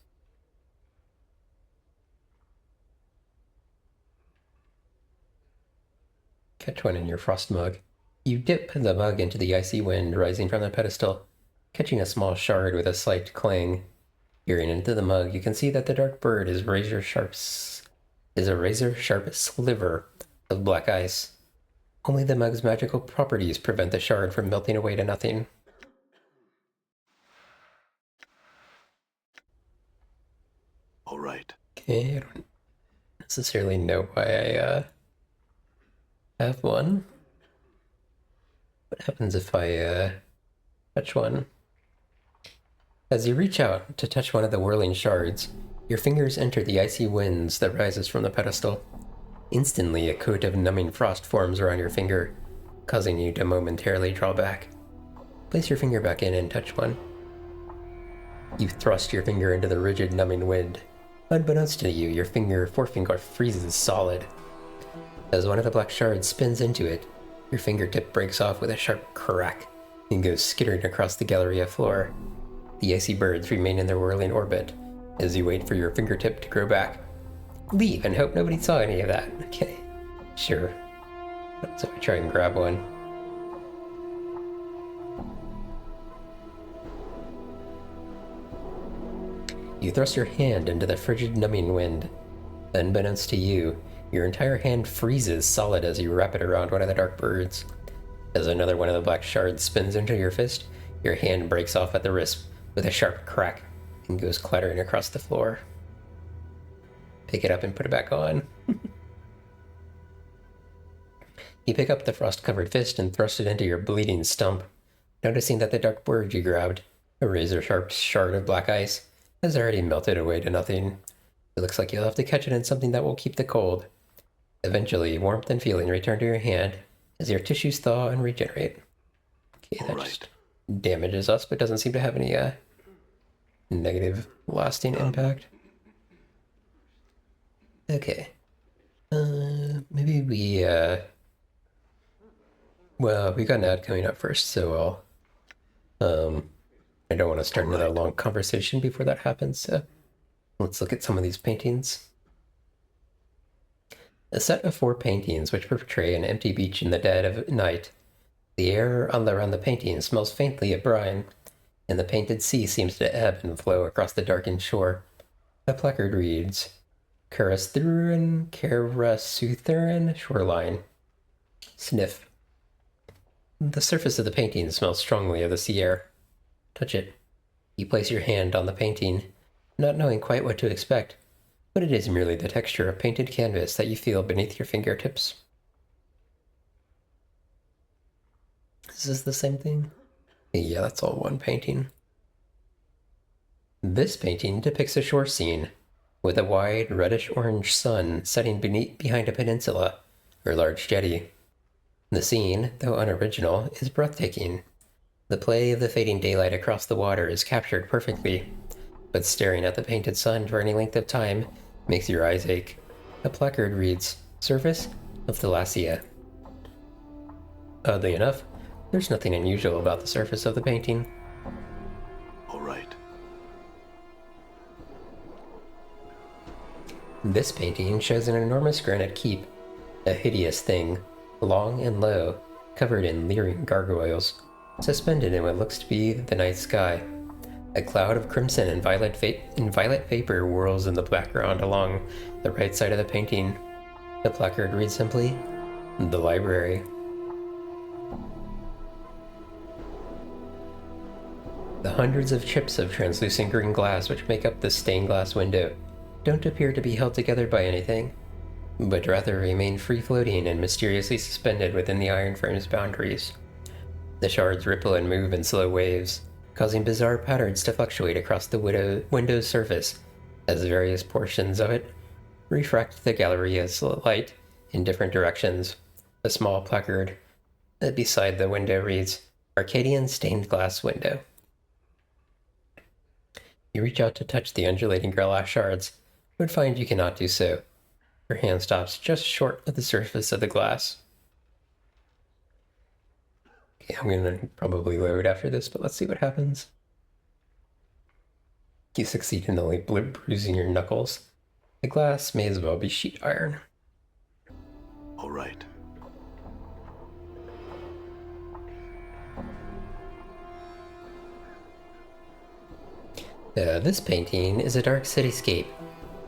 Catch one in your frost mug. You dip the mug into the icy wind rising from the pedestal, catching a small shard with a slight clang. Peering into the mug, you can see that the dark bird is a razor sharp sliver of black ice. Only the mug's magical properties prevent the shard from melting away to nothing. All right. Okay, I don't necessarily know why I have one. What happens if I touch one? As you reach out to touch one of the whirling shards, your fingers enter the icy winds that rises from the pedestal. Instantly, a coat of numbing frost forms around your finger, causing you to momentarily draw back. Place your finger back in and touch one. You thrust your finger into the rigid, numbing wind. Unbeknownst to you, your forefinger freezes solid. As one of the black shards spins into it, your fingertip breaks off with a sharp crack and goes skittering across the Galleria floor. The icy birds remain in their whirling orbit as you wait for your fingertip to grow back. Leave and hope nobody saw any of that. Okay, sure. So we try and grab one. You thrust your hand into the frigid, numbing wind. Unbeknownst to you, your entire hand freezes solid as you wrap it around one of the dark birds. As another one of the black shards spins into your fist, your hand breaks off at the wrist with a sharp crack and goes clattering across the floor. Pick it up and put it back on. You pick up the frost-covered fist and thrust it into your bleeding stump, noticing that the dark bird you grabbed, a razor-sharp shard of black ice, has already melted away to nothing. It looks like you'll have to catch it in something that will keep the cold. Eventually, warmth and feeling return to your hand as your tissues thaw and regenerate. Okay, that just damages us, but doesn't seem to have any negative lasting impact. Okay. Maybe we Well, we got an ad coming up first, so I don't want to start another long conversation before that happens, so let's look at some of these paintings. A set of 4 paintings which portray an empty beach in the dead of night. The air around the painting smells faintly of brine, and the painted sea seems to ebb and flow across the darkened shore. A placard reads, Karasthurin shoreline. Sniff. The surface of the painting smells strongly of the sea air. Touch it. You place your hand on the painting, not knowing quite what to expect, but it is merely the texture of painted canvas that you feel beneath your fingertips. Is this the same thing? Yeah, that's all one painting. This painting depicts a shore scene, with a wide reddish-orange sun setting behind a peninsula, or large jetty. The scene, though unoriginal, is breathtaking. The play of the fading daylight across the water is captured perfectly, but staring at the painted sun for any length of time makes your eyes ache. A placard reads, Surface of Thalassia. Oddly enough, there's nothing unusual about the surface of the painting. All right. This painting shows an enormous granite keep, a hideous thing, long and low, covered in leering gargoyles, suspended in what looks to be the night sky. A cloud of crimson and violet vapor whirls in the background along the right side of the painting. The placard reads simply, The Library. The hundreds of chips of translucent green glass which make up the stained glass window don't appear to be held together by anything, but rather remain free-floating and mysteriously suspended within the iron frame's boundaries. The shards ripple and move in slow waves, causing bizarre patterns to fluctuate across the window's surface as various portions of it refract the Galleria's light in different directions. A small placard beside the window reads, Arcadian Stained Glass Window. You reach out to touch the undulating glass shards, but find you cannot do so. Your hand stops just short of the surface of the glass. Okay, I'm gonna probably load after this, but let's see what happens. You succeed in only bruising your knuckles. The glass may as well be sheet iron. All right. This painting is a dark cityscape,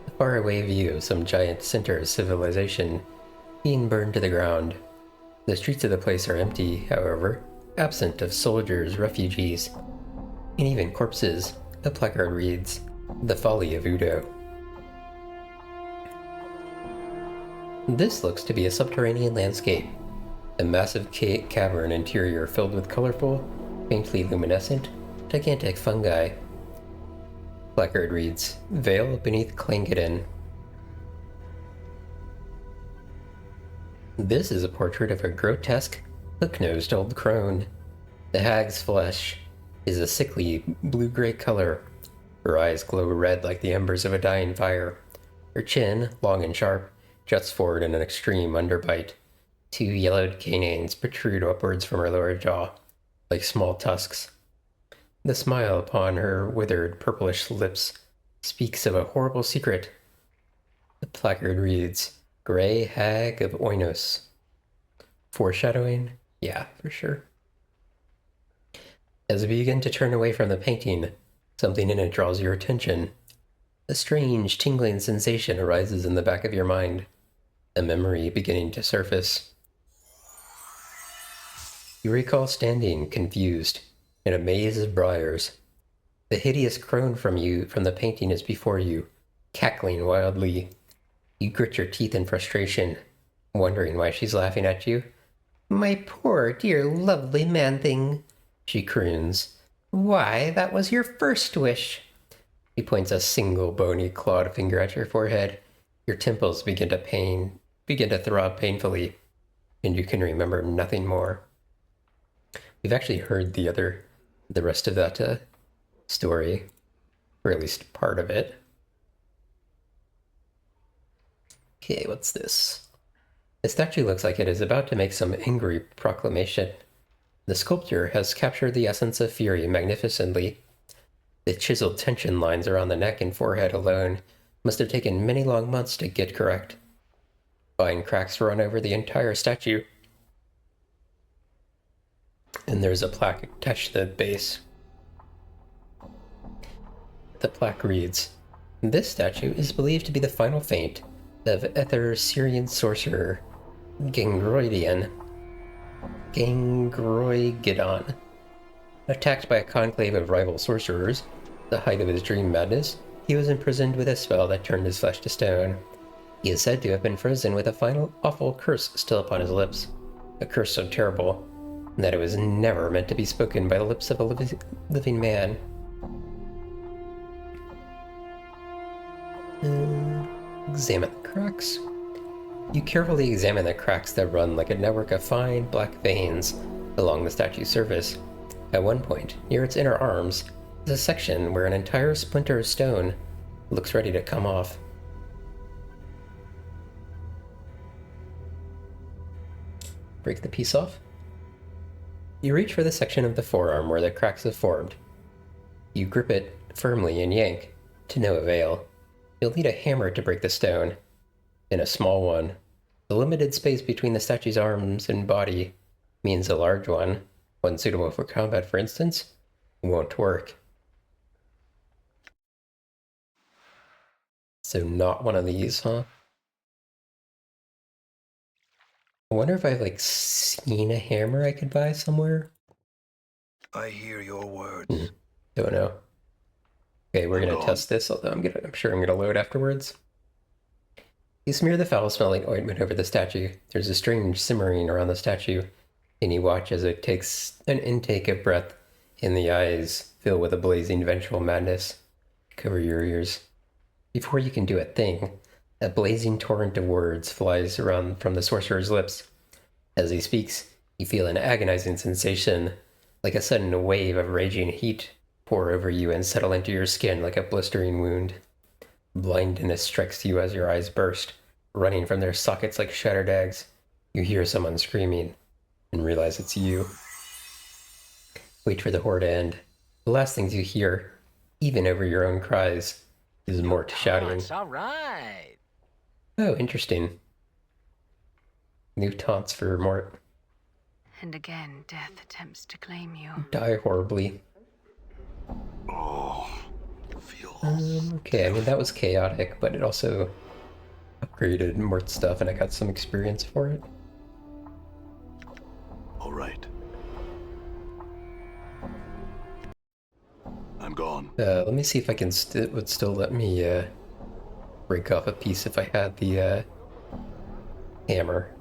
a faraway view of some giant center of civilization being burned to the ground. The streets of the place are empty, however, absent of soldiers, refugees, and even corpses. A placard reads, The Folly of Udo. This looks to be a subterranean landscape, a massive cavern interior filled with colorful, faintly luminescent, gigantic fungi. Placard reads, Veil beneath Clangeddon. This is a portrait of a grotesque, hook-nosed old crone. The hag's flesh is a sickly blue-gray color. Her eyes glow red like the embers of a dying fire. Her chin, long and sharp, juts forward in an extreme underbite. 2 yellowed canines protrude upwards from her lower jaw, like small tusks. The smile upon her withered, purplish lips speaks of a horrible secret. The placard reads, Grey Hag of Oinos. Foreshadowing? Yeah, for sure. As you begin to turn away from the painting, something in it draws your attention. A strange, tingling sensation arises in the back of your mind, a memory beginning to surface. You recall standing, confused, in a maze of briars. The hideous crone from the painting is before you, cackling wildly. You grit your teeth in frustration, wondering why she's laughing at you. My poor, dear, lovely man-thing, she croons. Why, that was your first wish. He points a single bony clawed finger at your forehead. Your temples begin to throb painfully, and you can remember nothing more. We've actually heard the rest of that story, or at least part of it. Okay, what's this? The statue looks like it is about to make some angry proclamation. The sculptor has captured the essence of fury magnificently. The chiseled tension lines around the neck and forehead alone must have taken many long months to get correct. Fine cracks run over the entire statue. And there's a plaque attached to the base. The plaque reads, "This statue is believed to be the final feint of Ether Syrian sorcerer Gangroidian. Gangroigidon. Attacked by a conclave of rival sorcerers, the height of his dream madness, he was imprisoned with a spell that turned his flesh to stone. He is said to have been frozen with a final awful curse still upon his lips, a curse so terrible that it was never meant to be spoken by the lips of a living man." Examine the cracks. You carefully examine the cracks that run like a network of fine black veins along the statue's surface. At one point, near its inner arms, is a section where an entire splinter of stone looks ready to come off. Break the piece off. You reach for the section of the forearm where the cracks have formed. You grip it firmly and yank, to no avail. You'll need a hammer to break the stone, and a small one. The limited space between the statue's arms and body means a large one suitable for combat, for instance, won't work. So not one of these, huh? I wonder if I've, seen a hammer I could buy somewhere? I hear your words. Don't know. Okay, we're gonna test this, although I'm sure I'm gonna load afterwards. You smear the foul-smelling ointment over the statue. There's a strange simmering around the statue, and you watch as it takes an intake of breath, and the eyes fill with a blazing vengeful madness. Cover your ears. Before you can do a thing, a blazing torrent of words flies around from the sorcerer's lips. As he speaks, you feel an agonizing sensation, like a sudden wave of raging heat pour over you and settle into your skin like a blistering wound. Blindness strikes you as your eyes burst, running from their sockets like shattered eggs. You hear someone screaming and realize it's you. Wait for the horror to end. The last things you hear, even over your own cries, is Mort shouting. It's all right. Oh, interesting. New taunts for Mort. And again, death attempts to claim you. Die horribly. Oh, feel. Okay, I mean, that was chaotic, but it also upgraded Mort's stuff, and I got some experience for it. All right. I'm gone. Let me see if I can would still let me break off a piece if I had the hammer.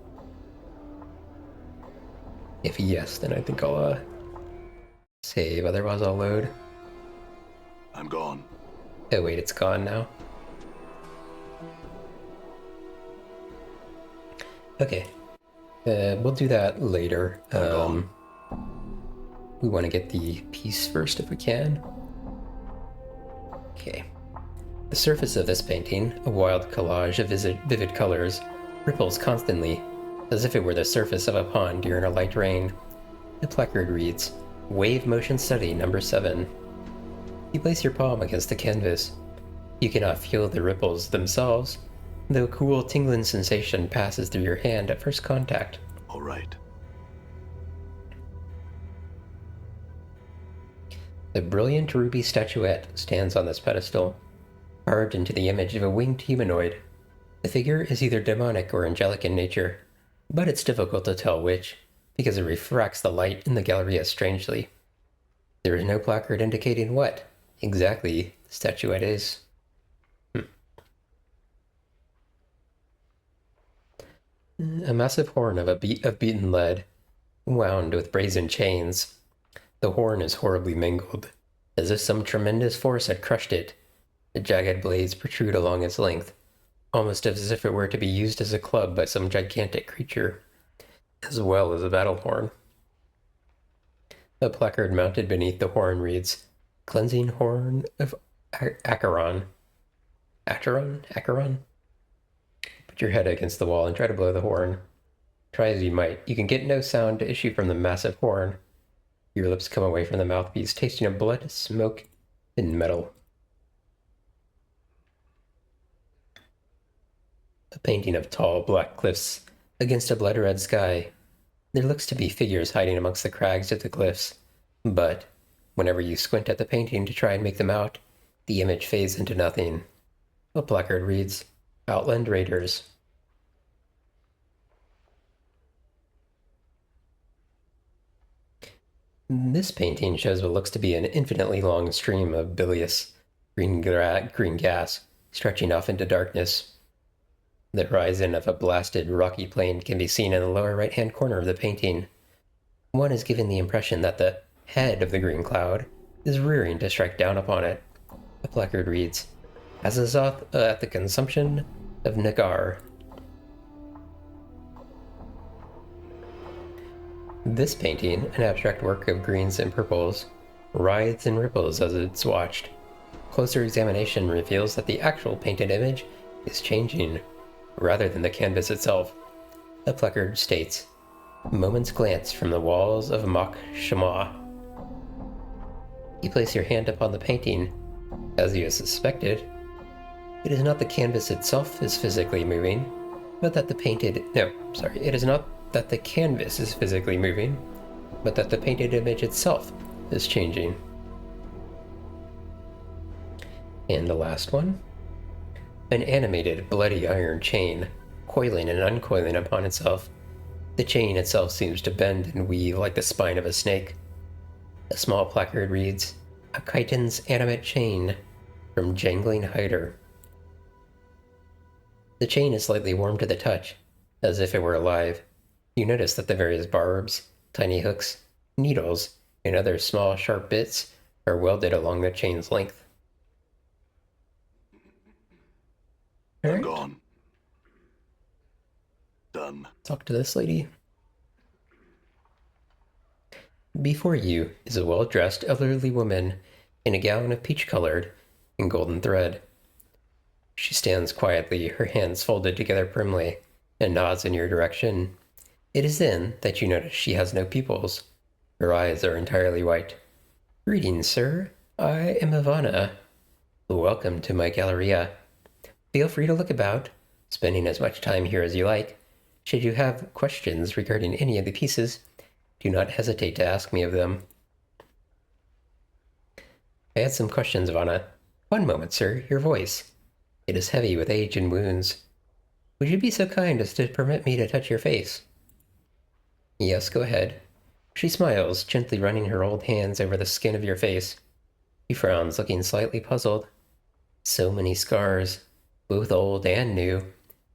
If yes, then I think I'll save. Otherwise, I'll load. I'm gone. Oh wait, it's gone now. Okay, we'll do that later. We want to get the piece first if we can. Okay. The surface of this painting, a wild collage of vivid colors, ripples constantly, as if it were the surface of a pond during a light rain. The placard reads, "Wave Motion Study Number 7. You place your palm against the canvas. You cannot feel the ripples themselves, though a cool tingling sensation passes through your hand at first contact. All right. The brilliant ruby statuette stands on this pedestal, carved into the image of a winged humanoid. The figure is either demonic or angelic in nature, but it's difficult to tell which, because it refracts the light in the Galleria strangely. There is no placard indicating what exactly the statuette is. A massive horn of beaten lead, wound with brazen chains. The horn is horribly mangled, as if some tremendous force had crushed it. The jagged blades protrude along its length, almost as if it were to be used as a club by some gigantic creature, as well as a battle horn. A placard mounted beneath the horn reads, "Cleansing Horn of Acheron." Acheron? Put your head against the wall and try to blow the horn. Try as you might, you can get no sound to issue from the massive horn. Your lips come away from the mouthpiece, tasting of blood, smoke, and metal. A painting of tall, black cliffs against a blood-red sky. There looks to be figures hiding amongst the crags of the cliffs, but whenever you squint at the painting to try and make them out, the image fades into nothing. A placard reads, Outland Raiders. This painting shows what looks to be an infinitely long stream of bilious green gas stretching off into darkness. The horizon of a blasted, rocky plain can be seen in the lower right-hand corner of the painting. One is given the impression that the head of the green cloud is rearing to strike down upon it. The placard reads, Azazoth at the consumption of Nagar. This painting, an abstract work of greens and purples, writhes and ripples as it's watched. Closer examination reveals that the actual painted image is changing, rather than the canvas itself. The placard states, Moment's glance from the walls of Mach Shema. You place your hand upon the painting, as you suspected. It is not the canvas itself is physically moving, but that it is not that the canvas is physically moving, but that the painted image itself is changing. And the last one. An animated, bloody iron chain, coiling and uncoiling upon itself. The chain itself seems to bend and weave like the spine of a snake. A small placard reads, A chitin's animate chain, from Jangling Hider. The chain is slightly warm to the touch, as if it were alive. You notice that the various barbs, tiny hooks, needles, and other small sharp bits are welded along the chain's length. I'm gone. Done. Talk to this lady. Before you is a well-dressed elderly woman in a gown of peach-colored and golden thread. She stands quietly, her hands folded together primly, and nods in your direction. It is then that you notice she has no pupils. Her eyes are entirely white. Greetings, sir. I am Ivana. Welcome to my galleria. Feel free to look about, spending as much time here as you like. Should you have questions regarding any of the pieces, do not hesitate to ask me of them. I had some questions, Ivana. One moment, sir. Your voice. It is heavy with age and wounds. Would you be so kind as to permit me to touch your face? Yes, go ahead. She smiles, gently running her old hands over the skin of your face. She frowns, looking slightly puzzled. So many scars, both old and new.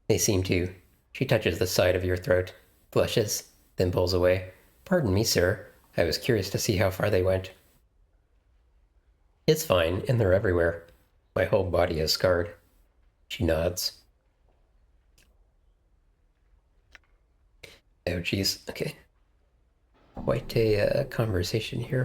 They seem to. She touches the side of your throat, blushes, then pulls away. Pardon me, sir. I was curious to see how far they went. It's fine, and they're everywhere. My whole body is scarred. She nods. Oh, geez. Okay. Quite a conversation here.